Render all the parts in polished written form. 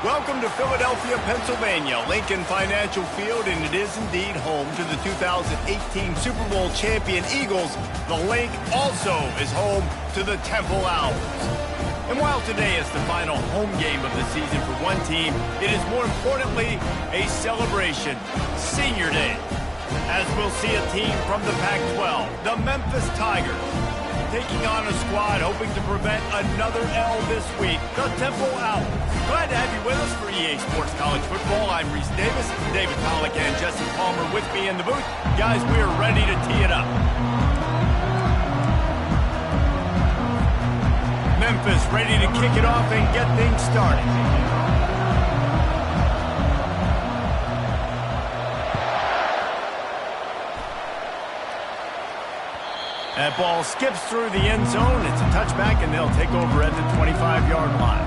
Welcome to Philadelphia, Pennsylvania, Lincoln Financial Field, and it is indeed home to the 2018 Super Bowl champion Eagles. The link also is home to the Temple Owls. And while today is the final home game of the season for one team, it is more importantly a celebration, Senior Day, as we'll see a team from the Pac-12, the Memphis Tigers, taking on a squad hoping to prevent another L this week, the Temple Owls. Glad to have you with us for EA Sports College Football. I'm Reese Davis, David Pollack and Jesse Palmer with me in the booth. Guys, we are ready to tee it up. Memphis ready to kick it off and get things started. That ball skips through the end zone. It's a touchback, and they'll take over at the 25-yard line.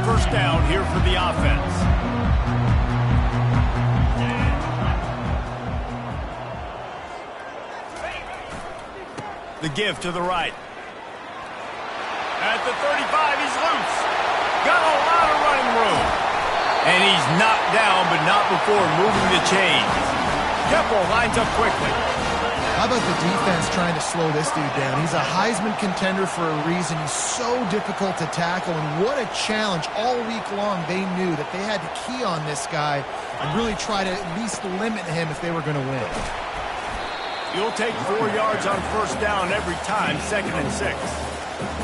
First down here for the offense. The give to the right. At the 35, he's loose. Got a lot of running room. And he's knocked down, but not before moving the chains. Temple lines up quickly. How about the defense trying to slow this dude down? He's a Heisman contender for a reason. He's so difficult to tackle, and what a challenge. All week long, they knew that they had to key on this guy and really try to at least limit him if they were going to win. You'll take 4 yards on first down every time, 2nd and 6.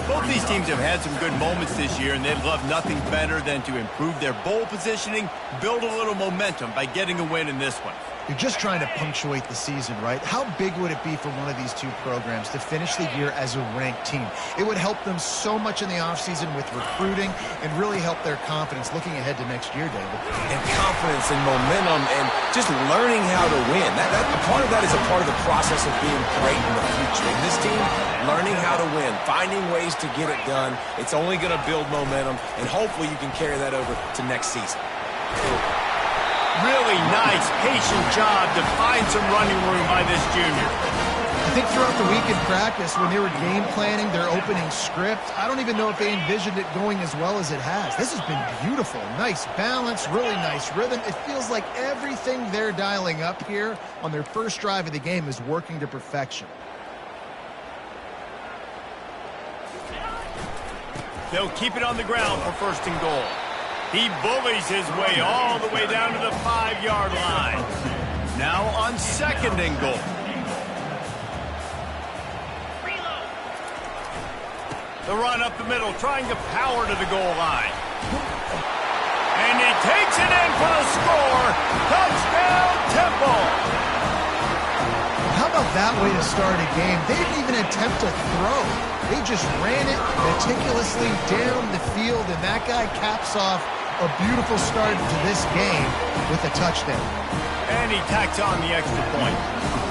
Both these teams have had some good moments this year, and they'd love nothing better than to improve their bowl positioning, build a little momentum by getting a win in this one. You're just trying to punctuate the season, right? How big would it be for one of these two programs to finish the year as a ranked team? It would help them so much in the offseason with recruiting and really help their confidence looking ahead to next year, David. And confidence and momentum and just learning how to win. A part of that is a part of the process of being great in the future. And this team, learning how to win, finding ways to get it done, it's only going to build momentum, and hopefully you can carry that over to next season. Really nice, patient job to find some running room by this junior. I think throughout the week in practice, when they were game planning their opening script, I don't even know if they envisioned it going as well as it has. This has been beautiful. Nice balance, really nice rhythm. It feels like everything they're dialing up here on their first drive of the game is working to perfection. They'll keep it on the ground for 1st and goal. He bullies his way all the way down to the 5-yard line. Now on 2nd and goal. The run up the middle, trying to power to the goal line. And he takes it in for the score. Touchdown, Temple! How about that way to start a game? They didn't even attempt to throw. They just ran it meticulously down the field, and that guy caps off a beautiful start to this game with a touchdown. And he tacks on the extra point.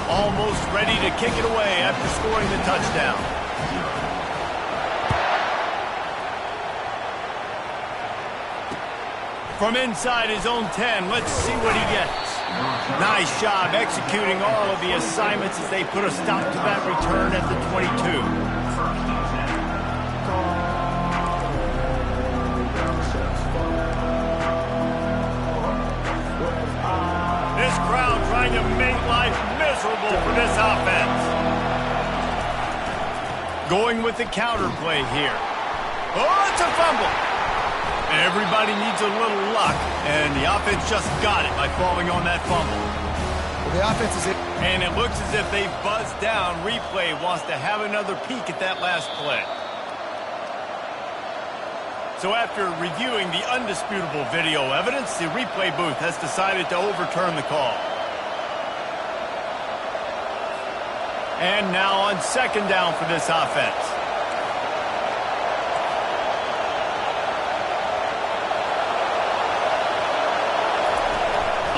Almost ready to kick it away after scoring the touchdown. From inside his own 10, let's see what he gets. Nice job executing all of the assignments as they put a stop to that return at the 22. This crowd trying to make life miserable for this offense. Going with the counter play here. Oh, it's a fumble. Everybody needs a little luck, and the offense just got it by falling on that fumble. Well, the offense is in. And it looks as if they've buzzed down. Replay wants to have another peek at that last play. So after reviewing the undisputable video evidence, the replay booth has decided to overturn the call. And now on second down for this offense.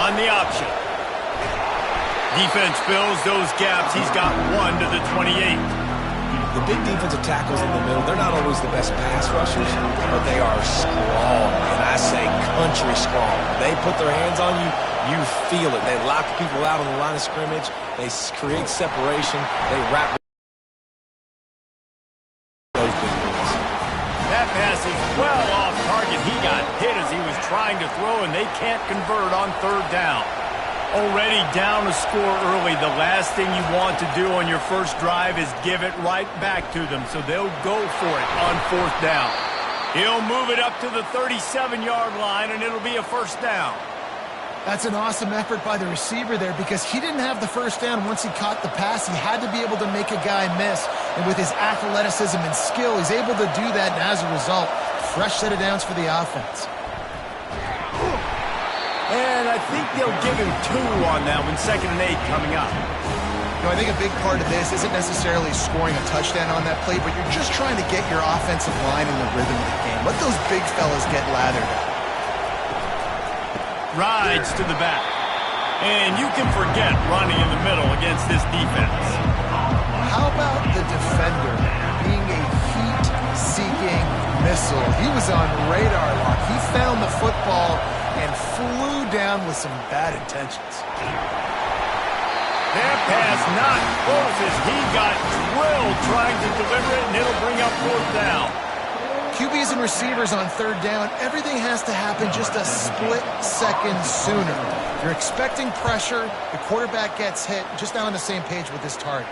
On the option. Defense fills those gaps. He's got 1 to the 28. The big defensive tackles in the middle, they're not always the best pass rushers, but they are strong, and I say country strong. They put their hands on you, you feel it. They lock people out on the line of scrimmage. They create separation. They wrap those big ones. That pass is well off target. He got hit as he was trying to throw, and they can't convert on third down. Already down a score early. The last thing you want to do on your first drive is give it right back to them, so they'll go for it on fourth down. He'll move it up to the 37-yard line, and it'll be a first down. That's an awesome effort by the receiver there because he didn't have the first down once he caught the pass. He had to be able to make a guy miss, and with his athleticism and skill, he's able to do that, and as a result, fresh set of downs for the offense. And I think they'll give him 2 on that one, 2nd and 8 coming up. You know, I think a big part of this isn't necessarily scoring a touchdown on that play, but you're just trying to get your offensive line in the rhythm of the game. Let those big fellas get lathered up. Rides to the back. And you can forget running in the middle against this defense. How about the defender being a heat-seeking missile? He was on radar lock. He found the football and flew down with some bad intentions. That pass not close as he got drilled trying to deliver it, and it'll bring up fourth down. QBs and receivers on third down, everything has to happen just a split second sooner. You're expecting pressure, the quarterback gets hit, just not on the same page with his target.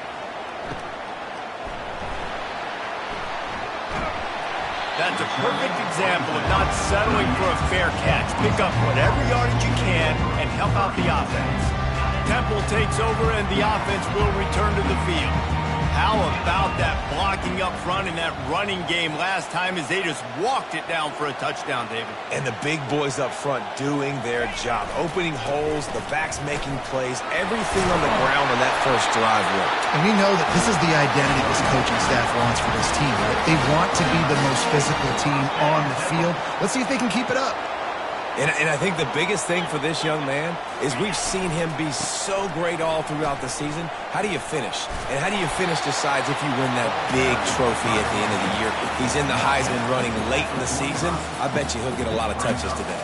That's a perfect example of not settling for a fair catch. Pick up whatever yardage you can and help out the offense. Temple takes over and the offense will return to the field. How about that blocking up front in that running game last time as they just walked it down for a touchdown, David? And the big boys up front doing their job, opening holes, the backs making plays, everything on the ground on that first drive worked. And we know that this is the identity this coaching staff wants for this team, right? They want to be the most physical team on the field. Let's see if they can keep it up. And I think the biggest thing for this young man is we've seen him be so great all throughout the season. How do you finish? And how do you finish decides if you win that big trophy at the end of the year. He's in the Heisman running late in the season. I bet you he'll get a lot of touches today.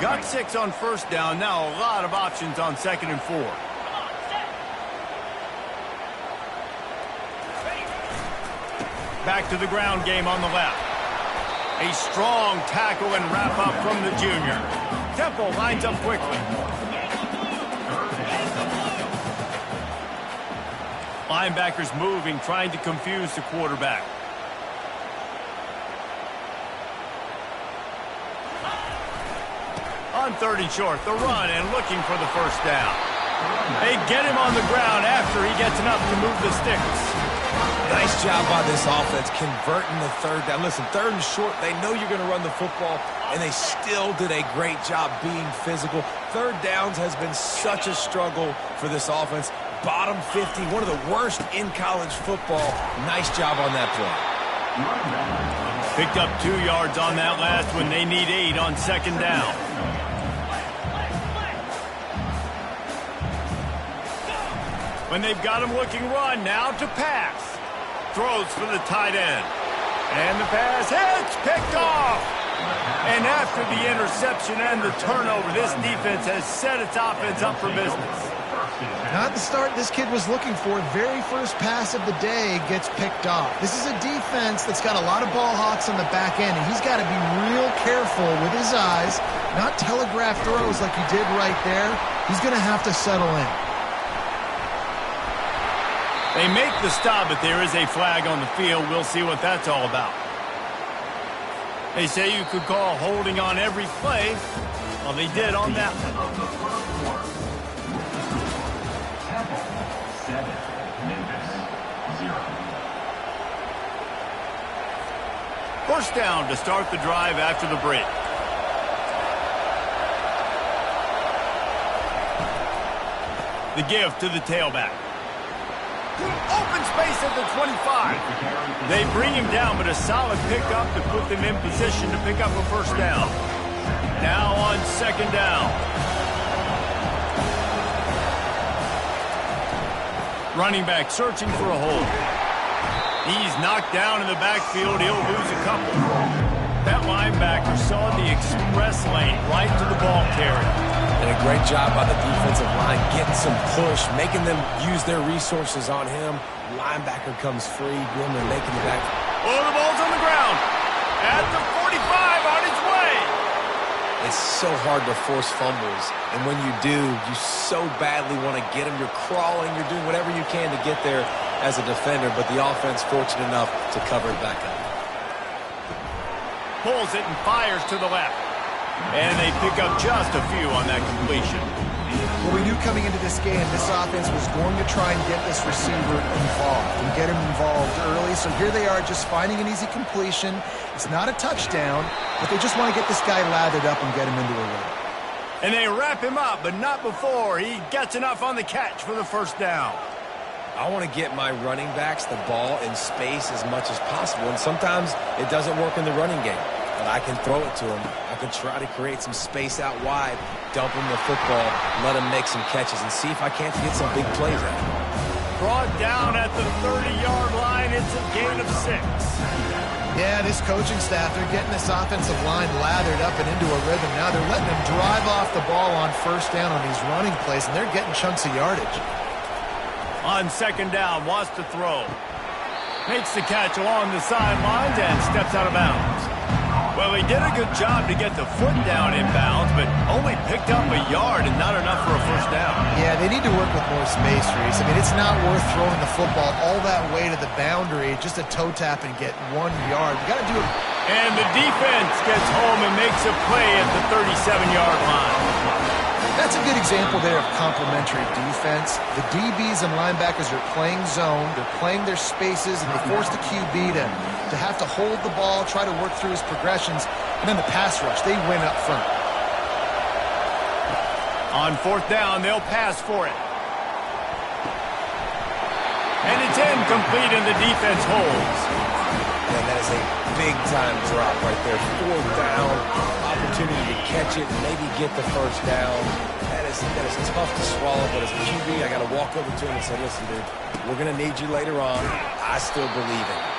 Got 6 on first down. Now a lot of options on 2nd and 4. Back to the ground game on the left. A strong tackle and wrap up from the junior. Temple lines up quickly. Linebackers moving, trying to confuse the quarterback. On 3rd and short, the run and looking for the first down. They get him on the ground after he gets enough to move the sticks. Nice job by this offense converting the 3rd down. Listen, 3rd and short, they know you're going to run the football, and they still did a great job being physical. 3rd downs has been such a struggle for this offense. Bottom 50, one of the worst in college football. Nice job on that play. Picked up 2 yards on that last one. They need 8 on 2nd down. When they've got him looking run, now to pass. Throws for the tight end. And the pass hits, picked off. And after the interception and the turnover, this defense has set its offense up for business. Not the start this kid was looking for. Very first pass of the day gets picked off. This is a defense that's got a lot of ball hawks on the back end, and he's got to be real careful with his eyes, not telegraph throws like he did right there. He's going to have to settle in. They make the stop, but there is a flag on the field. We'll see what that's all about. They say you could call holding on every play. Well, they did on that one. 7, Memphis, 0. First down to start the drive after the break. The give to the tailback. Open space at the 25. They bring him down, but a solid pickup to put them in position to pick up a first down. Now on second down. Running back searching for a hole. He's knocked down in the backfield. He'll lose a couple. That linebacker saw the express lane right to the ball carrier. And a great job by the defensive line getting some push, making them use their resources on him. Linebacker comes free, Gilman making the back. Oh, the ball's on the ground. At the 45, on its way. It's so hard to force fumbles, and when you do, you so badly want to get them. You're crawling, you're doing whatever you can to get there as a defender, but the offense fortunate enough to cover it back up. Pulls it and fires to the left. And they pick up just a few on that completion. Well, we knew coming into this game, this offense was going to try and get this receiver involved and get him involved early. So here they are just finding an easy completion. It's not a touchdown, but they just want to get this guy lathered up and get him into a rhythm. And they wrap him up, but not before he gets enough on the catch for the first down. I want to get my running backs the ball in space as much as possible, and sometimes it doesn't work in the running game. But I can throw it to him. I can try to create some space out wide, dump him the football, let him make some catches, and see if I can't get some big plays out of him. Brought down at the 30-yard line. It's a gain of 6. Yeah, this coaching staff, they're getting this offensive line lathered up and into a rhythm. Now they're letting them drive off the ball on first down on these running plays, and they're getting chunks of yardage. On second down, wants to throw. Makes the catch along the sidelines and steps out of bounds. Well, he did a good job to get the foot down in bounds, but only picked up a yard and not enough for a first down. Yeah, they need to work with more space, Reese. I mean, it's not worth throwing the football all that way to the boundary, just a toe tap and get 1 yard. You got to do it. And the defense gets home and makes a play at the 37-yard line. That's a good example there of complementary defense. The DBs and linebackers are playing zone, they're playing their spaces, and they force the QB to have to hold the ball, try to work through his progressions, and then the pass rush, they win up front. On fourth down, they'll pass for it. And it's incomplete, and the defense holds. And that is a big-time drop right there. Fourth down, opportunity to catch it, maybe get the first down. That is tough to swallow, but as a QB, I got to walk over to him and say, listen, dude, we're going to need you later on. I still believe in you.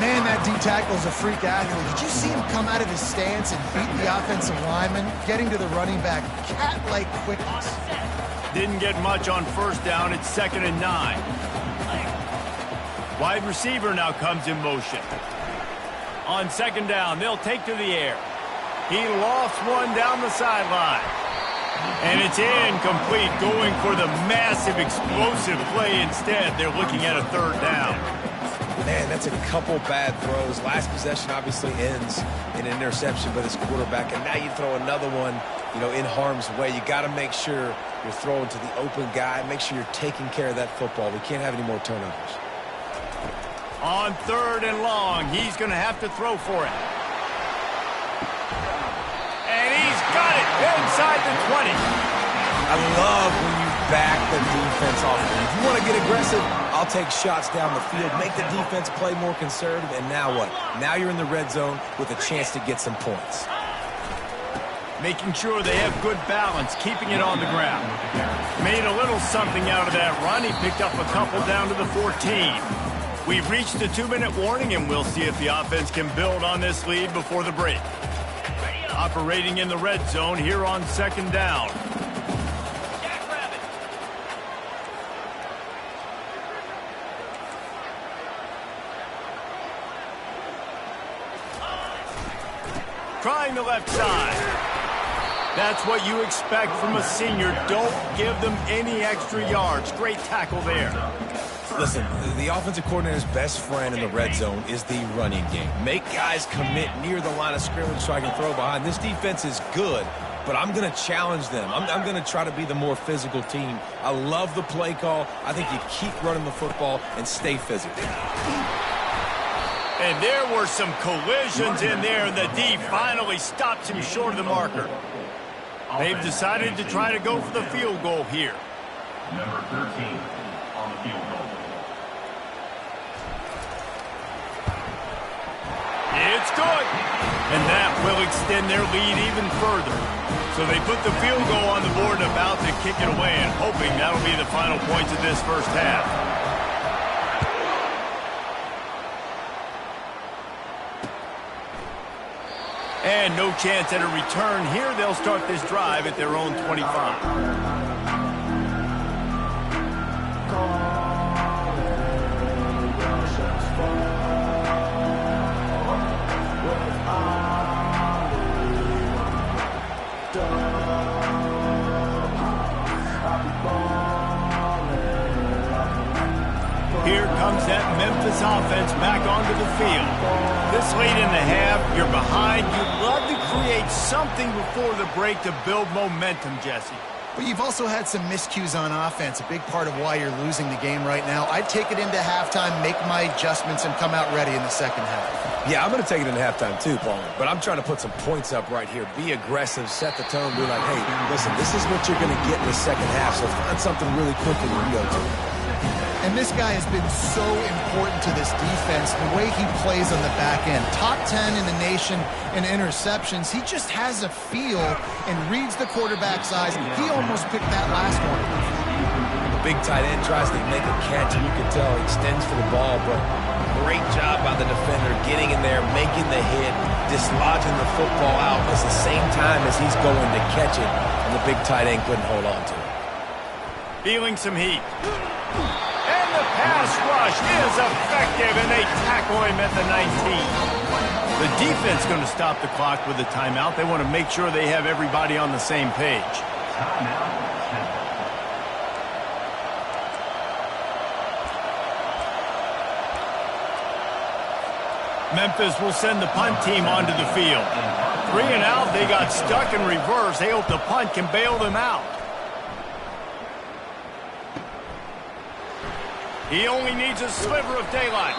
Man, that D tackle is a freak athlete. Did you see him come out of his stance and beat the offensive lineman, getting to the running back? Cat-like quickness. Didn't get much on first down. It's 2nd and 9. Wide receiver now comes in motion. On second down, they'll take to the air. He lofts one down the sideline. And it's incomplete, going for the massive explosive play instead. They're looking at a third down. Man, that's a couple bad throws. Last possession obviously ends in an interception by this quarterback, and now you throw another one, in harm's way. You got to make sure you're throwing to the open guy. Make sure you're taking care of that football. We can't have any more turnovers. On 3rd and long, he's going to have to throw for it. And he's got it inside the 20. I love when you back the defense off. If you want to get aggressive, I'll take shots down the field, make the defense play more conservative, and now what? Now you're in the red zone with a chance to get some points. Making sure they have good balance, keeping it on the ground. Made a little something out of that run. He picked up a couple down to the 14. We've reached the 2-minute warning, and we'll see if the offense can build on this lead before the break. Operating in the red zone here on 2nd down. Trying the left side. That's what you expect from a senior. Don't give them any extra yards. Great tackle there. Listen, the offensive coordinator's best friend in the red zone is the running game. Make guys commit near the line of scrimmage so I can throw behind. This defense is good, but I'm going to challenge them. I'm going to try to be the more physical team. I love the play call. I think you keep running the football and stay physical. And there were some collisions in there, and the D finally stops him short of the marker. They've decided to try to go for the field goal here. Number 13 on the field goal. It's good. And that will extend their lead even further. So they put the field goal on the board and about to kick it away, and hoping that'll be the final points of this first half. And no chance at a return here. They'll start this drive at their own 25. Here comes that Memphis offense back onto the field. This late in the half, you're behind. You'd love to create something before the break to build momentum, Jesse. But you've also had some miscues on offense, a big part of why you're losing the game right now. I'd take it into halftime, make my adjustments, and come out ready in the second half. Yeah, I'm going to take it into halftime too, Paul. But I'm trying to put some points up right here. Be aggressive, set the tone, be like, hey, listen, this is what you're going to get in the second half, so find something really quickly to go to. And this guy has been so important to this defense, the way he plays on the back end. Top 10 in the nation in interceptions. He just has a feel and reads the quarterback's eyes. He almost picked that last one. The big tight end tries to make a catch, and you can tell he extends for the ball, but great job by the defender getting in there, making the hit, dislodging the football out at the same time as he's going to catch it, and the big tight end couldn't hold on to it. Feeling some heat. And the pass rush is effective, and they tackle him at the 19. The defense going to stop the clock with a timeout. They want to make sure they have everybody on the same page. Memphis will send the punt team onto the field. 3 and out, they got stuck in reverse. They hope the punt can bail them out. He only needs a sliver of daylight.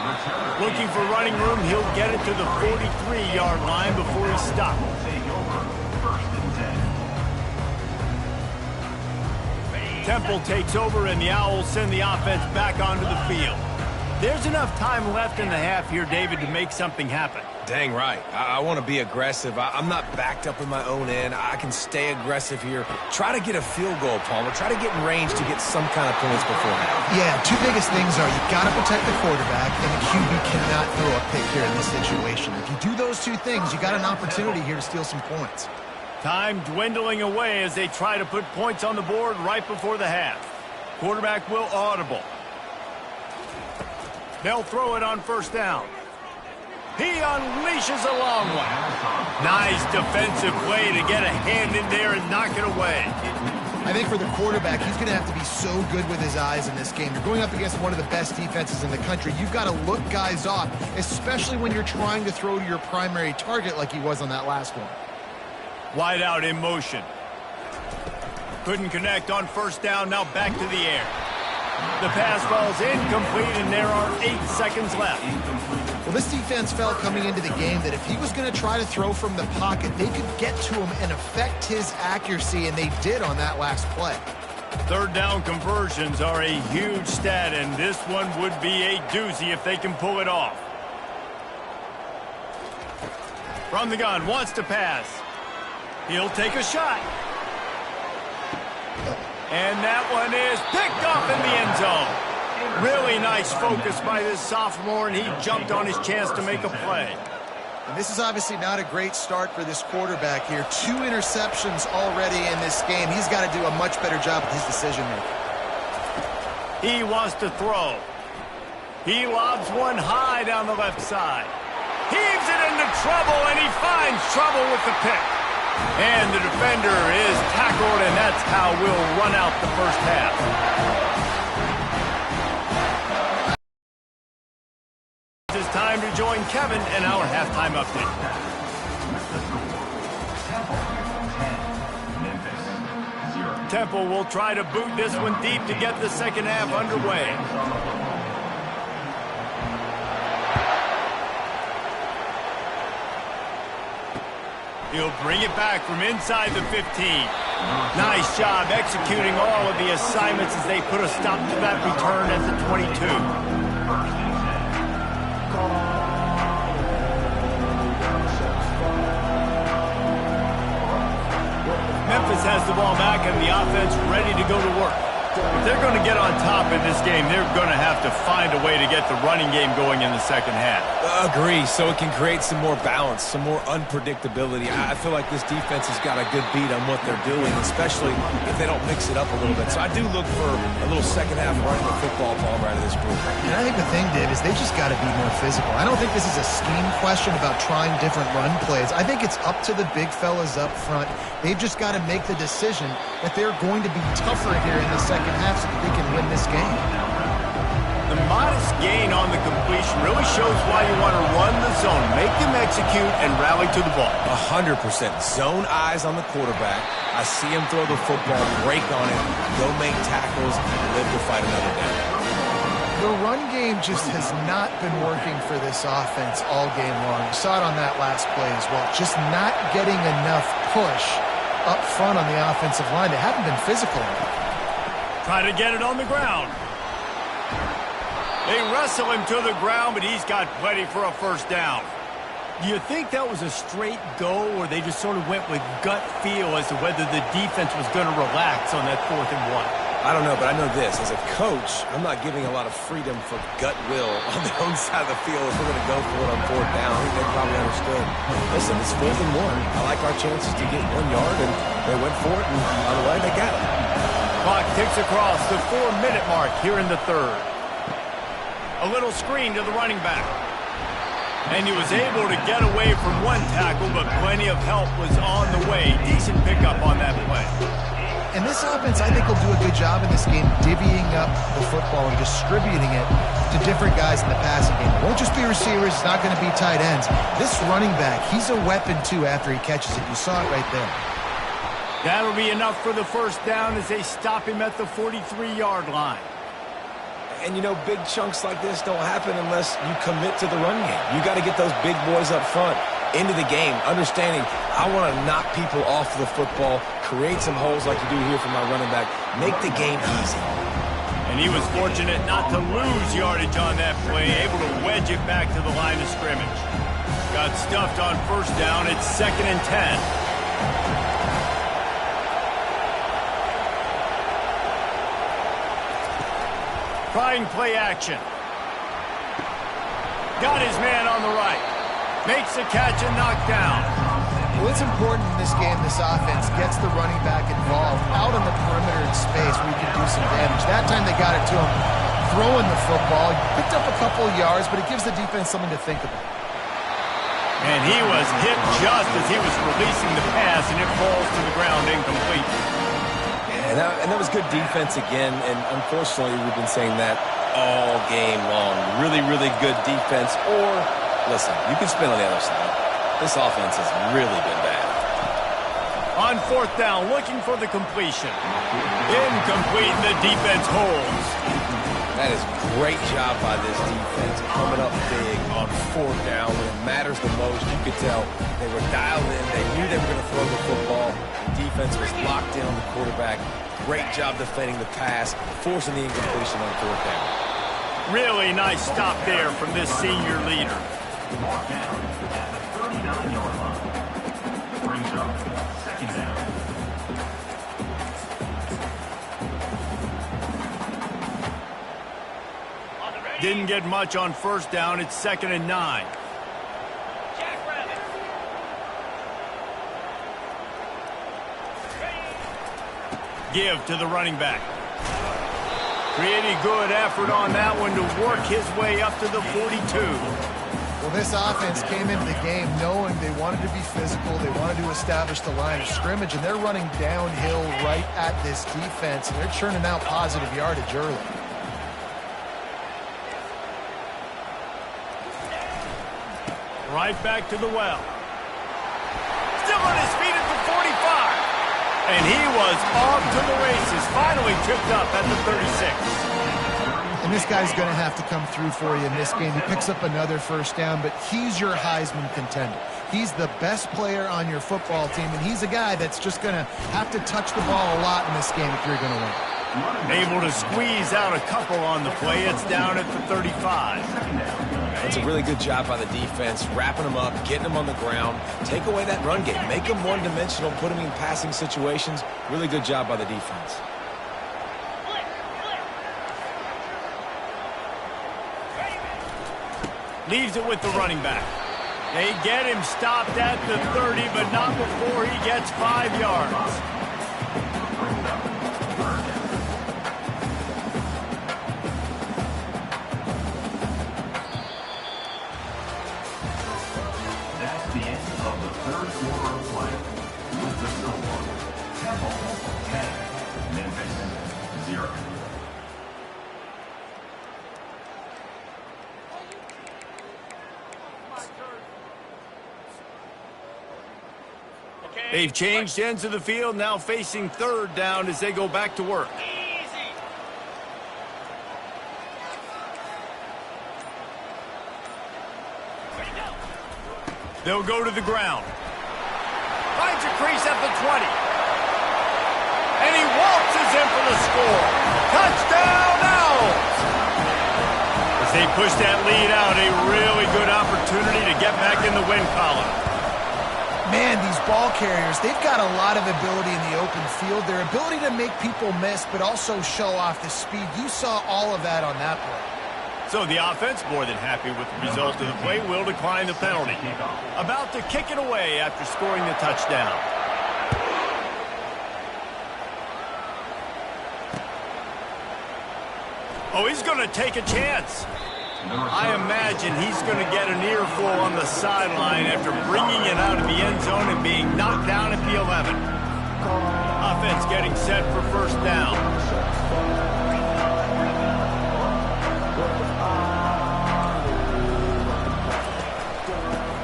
Looking for running room, he'll get it to the 43-yard line before he stops. Temple takes over, and the Owls send the offense back onto the field. There's enough time left in the half here, David, to make something happen. Dang right. I want to be aggressive. I'm not backed up in my own end. I can stay aggressive here. Try to get a field goal, Palmer. Try to get in range to get some kind of points before half. Yeah, two biggest things are you got to protect the quarterback, and the QB cannot throw a pick here in this situation. If you do those two things, you got an opportunity here to steal some points. Time dwindling away as they try to put points on the board right before the half. Quarterback will audible. They'll throw it on first down. He unleashes a long one. Nice defensive play to get a hand in there and knock it away. I think for the quarterback, he's going to have to be so good with his eyes in this game. You're going up against one of the best defenses in the country. You've got to look guys off, especially when you're trying to throw to your primary target like he was on that last one. Wide out in motion. Couldn't connect on first down. Now back to the air. The pass falls incomplete, and there are 8 seconds left. Well, this defense felt coming into the game that if he was going to try to throw from the pocket, they could get to him and affect his accuracy, and they did on that last play. Third down conversions are a huge stat, and this one would be a doozy if they can pull it off. From the gun, wants to pass. He'll take a shot. And that one is picked off in the end zone. Really nice focus by this sophomore, and he jumped on his chance to make a play. And this is obviously not a great start for this quarterback here. 2 interceptions already in this game. He's got to do a much better job with his decision-making. He wants to throw. He lobs one high down the left side. Heaves it into trouble, and he finds trouble with the pick. And the defender is tackled, and that's how we'll run out the first half. It's time to join Kevin in our halftime update. Temple will try to boot this one deep to get the second half underway. He'll bring it back from inside the 15. Nice job executing all of the assignments as they put a stop to that return at the 22. Memphis has the ball back and the offense ready to go to work. If they're going to get on top in this game, they're going to have to find a way to get the running game going in the second half. Agree, so it can create some more balance, some more unpredictability. I feel like this defense has got a good beat on what they're doing, especially if they don't mix it up a little bit. So I do look for a little second half running the football ball right of this group. And I think the thing, Dave, is they just got to be more physical. I don't think this is a scheme question about trying different run plays. I think it's up to the big fellas up front. They've just got to make the decision that they're going to be tougher here in the second half so that they can win this game. The modest gain on the completion really shows why you want to run the zone, make them execute, and rally to the ball. 100%. Zone eyes on the quarterback. I see him throw the football, break on it, go make tackles, and live to fight another day. The run game just has not been working for this offense all game long. You saw it on that last play as well. Just not getting enough push up front on the offensive line. They haven't been physical enough. Try to get it on the ground. They wrestle him to the ground, but he's got plenty for a first down. Do you think that was a straight go, or they just sort of went with gut feel as to whether the defense was going to relax on that 4th and 1? I don't know, but I know this. As a coach, I'm not giving a lot of freedom for gut will on their own side of the field if we're going to go for it on 4th down. I think they probably understood. Listen, it's 4th and 1. I like our chances to get 1 yard, and they went for it, and by the way, they got it. Clock ticks across the 4-minute mark here in the 3rd. A little screen to the running back. And he was able to get away from one tackle, but plenty of help was on the way. Decent pickup on that play. And this offense, I think, will do a good job in this game divvying up the football and distributing it to different guys in the passing game. It won't just be receivers. It's not going to be tight ends. This running back, he's a weapon, too, after he catches it. You saw it right there. That'll be enough for the first down as they stop him at the 43-yard line. And, you know, big chunks like this don't happen unless you commit to the run game. You got to get those big boys up front into the game, understanding I want to knock people off the football, create some holes like you do here for my running back, make the game easy. And he was fortunate not to lose yardage on that play, able to wedge it back to the line of scrimmage. Got stuffed on first down. It's 2nd and 10. Trying play action. Got his man on the right. Makes the catch and knocked down. Well, it's important in this game, this offense gets the running back involved out on the perimeter in space where he can do some damage. That time they got it to him throwing the football. He picked up a couple of yards, but it gives the defense something to think about. And he was hit just as he was releasing the pass, and it falls to the ground incomplete. And that was good defense again, and unfortunately we've been saying that all game long. Really, really good defense. Or, listen, you can spin on the other side. This offense has really been bad. On 4th down, looking for the completion. Incomplete, the defense holds. That is great job by this defense, coming up big on 4th down when it matters the most. You could tell they were dialed in. They knew they were going to throw the football. The defense was locked in on the quarterback. Great job defending the pass, forcing the incompletion on 4th down. Really nice stop there from this senior leader. Brings up 2nd down. Didn't get much on first down. It's 2nd and 9. Give to the running back. Pretty good effort on that one to work his way up to the 42. Well, this offense came into the game knowing they wanted to be physical, they wanted to establish the line of scrimmage, and they're running downhill right at this defense, and they're churning out positive yardage early. Right back to the well. Still on his feet at the 45. And he was off to the races, finally tripped up at the 36. And this guy's going to have to come through for you in this game. He picks up another first down, but he's your Heisman contender. He's the best player on your football team, and he's a guy that's just going to have to touch the ball a lot in this game if you're going to win. Able to squeeze out a couple on the play. It's down at the 35. That's a really good job by the defense, wrapping them up, getting them on the ground. Take away that run game. Make them one-dimensional, put them in passing situations. Really good job by the defense. Leaves it with the running back. They get him stopped at the 30, but not before he gets 5 yards. That's the end of the third quarter of play. With the score, Temple 10, Memphis 0. They've changed ends of the field, now facing 3rd down as they go back to work. They'll go to the ground. Finds a crease at the 20. And he waltzes in for the score. Touchdown Owls! As they push that lead out, a really good opportunity to get back in the win column. Man, these ball carriers, they've got a lot of ability in the open field. Their ability to make people miss, but also show off the speed. You saw all of that on that play. So the offense, more than happy with the result of the play, will decline the penalty. About to kick it away after scoring the touchdown. Oh, he's going to take a chance. I imagine he's going to get an earful on the sideline after bringing it out of the end zone and being knocked down at the 11. Offense getting set for first down.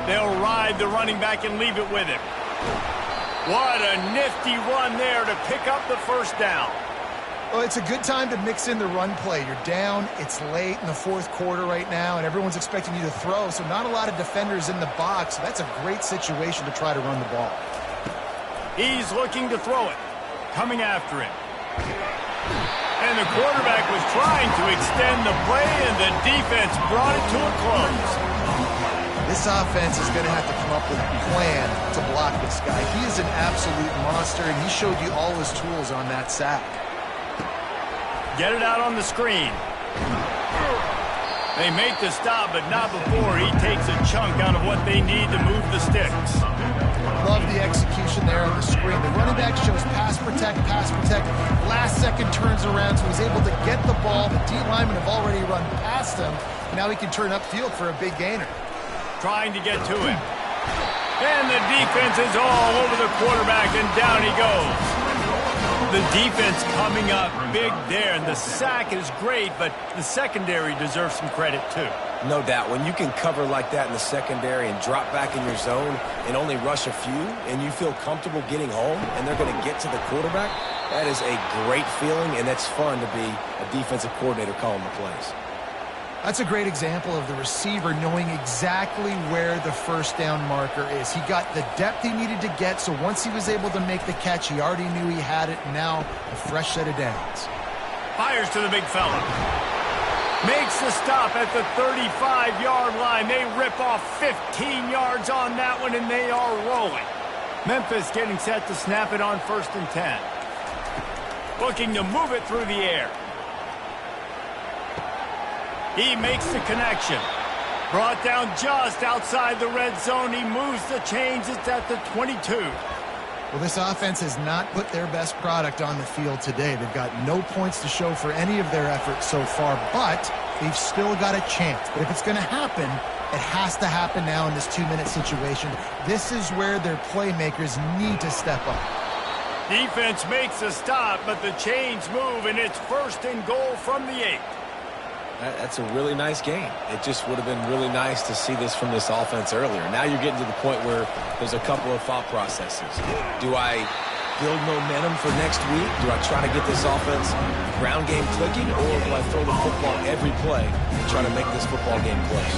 They'll ride the running back and leave it with him. What a nifty run there to pick up the first down. Well, it's a good time to mix in the run play. You're down, it's late in the 4th quarter right now, and everyone's expecting you to throw, so not a lot of defenders in the box. So that's a great situation to try to run the ball. He's looking to throw it. Coming after him. And the quarterback was trying to extend the play, and the defense brought it to a close. This offense is going to have to come up with a plan to block this guy. He is an absolute monster, and he showed you all his tools on that sack. Get it out on the screen. They make the stop, but not before he takes a chunk out of what they need to move the sticks. Love the execution there on the screen. The running back shows pass protect, last second turns around, so he's able to get the ball. The D linemen have already run past him. Now he can turn upfield for a big gainer. Trying to get to him. And the defense is all over the quarterback, and down he goes. The defense coming up big there, and the sack is great, but the secondary deserves some credit too. No doubt. When you can cover like that in the secondary and drop back in your zone and only rush a few, and you feel comfortable getting home, and they're going to get to the quarterback, that is a great feeling, and that's fun to be a defensive coordinator calling the plays. That's a great example of the receiver knowing exactly where the first down marker is. He got the depth he needed to get, so once he was able to make the catch, he already knew he had it, and now a fresh set of downs. Fires to the big fella. Makes the stop at the 35-yard line. They rip off 15 yards on that one, and they are rolling. Memphis getting set to snap it on 1st and 10. Looking to move it through the air. He makes the connection. Brought down just outside the red zone. He moves the chains. It's at the 22. Well, this offense has not put their best product on the field today. They've got no points to show for any of their efforts so far, but they've still got a chance. But if it's going to happen, it has to happen now in this 2-minute situation. This is where their playmakers need to step up. Defense makes a stop, but the chains move, and it's 1st and goal from the 8. That's a really nice game. It just would have been really nice to see this from this offense earlier. Now you're getting to the point where there's a couple of thought processes. Do I build momentum for next week? Do I try to get this offense ground game clicking, or do I throw the football every play and try to make this football game close?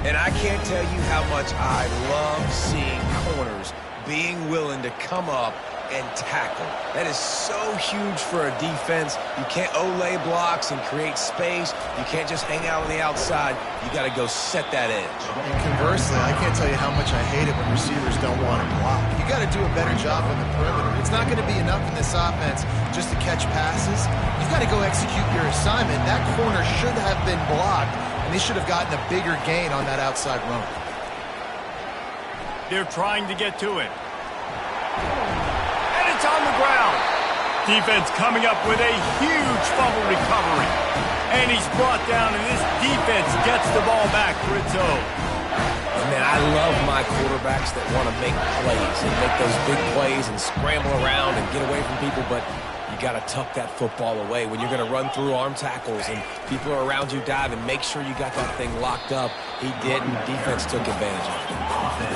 And I can't tell you how much I love seeing corners being willing to come up and tackle. That is so huge for a defense. You can't olay blocks and create space. You can't just hang out on the outside. You got to go set that edge. And conversely, I can't tell you how much I hate it when receivers don't want to block. You got to do a better job on the perimeter. It's not going to be enough in this offense just to catch passes. You've got to go execute your assignment. That corner should have been blocked, and they should have gotten a bigger gain on that outside run. They're trying to get to it. On the ground. Defense coming up with a huge fumble recovery. And he's brought down, and this defense gets the ball back for its own. Man, I love my quarterbacks that want to make plays and make those big plays and scramble around and get away from people, but you got to tuck that football away. When you're going to run through arm tackles and people are around you diving, make sure you got that thing locked up. He didn't. Defense took advantage of it.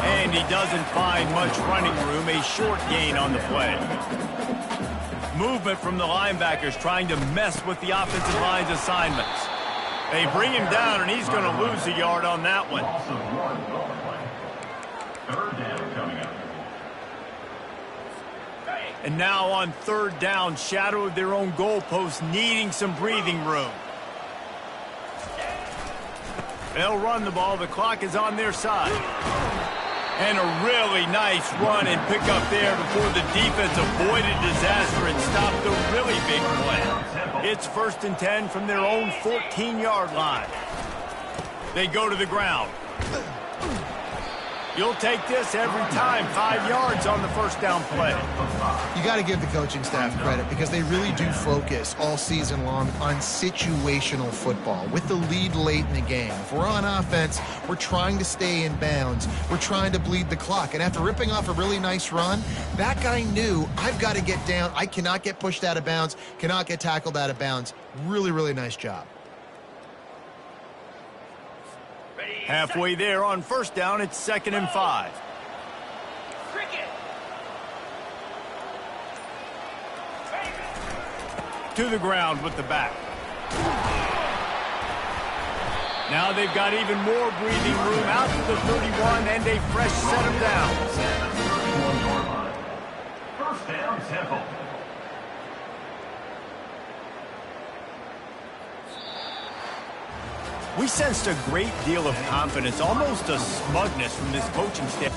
And he doesn't find much running room. A short gain on the play. Movement from the linebackers trying to mess with the offensive line's assignments. They bring him down, and he's going to lose a yard on that one. 3rd down coming up. And now on 3rd down, shadow of their own goalpost, needing some breathing room. They'll run the ball. The clock is on their side. And a really nice run and pick up there before the defense avoided disaster and stopped the really big play. It's 1st and 10 from their own 14-yard line. They go to the ground. You'll take this every time. 5 yards on the 1st down play. You got to give the coaching staff credit because they really do focus all season long on situational football with the lead late in the game. If we're on offense, we're trying to stay in bounds. We're trying to bleed the clock. And after ripping off a really nice run, that guy knew, I've got to get down. I cannot get pushed out of bounds, cannot get tackled out of bounds. Really, really nice job. Halfway there on 1st down, it's 2nd and 5. To the ground with the back. Now they've got even more breathing room out to the 31 and a fresh set of downs. 31-yard line. 1st down, Temple. We sensed a great deal of confidence, almost a smugness from this coaching staff.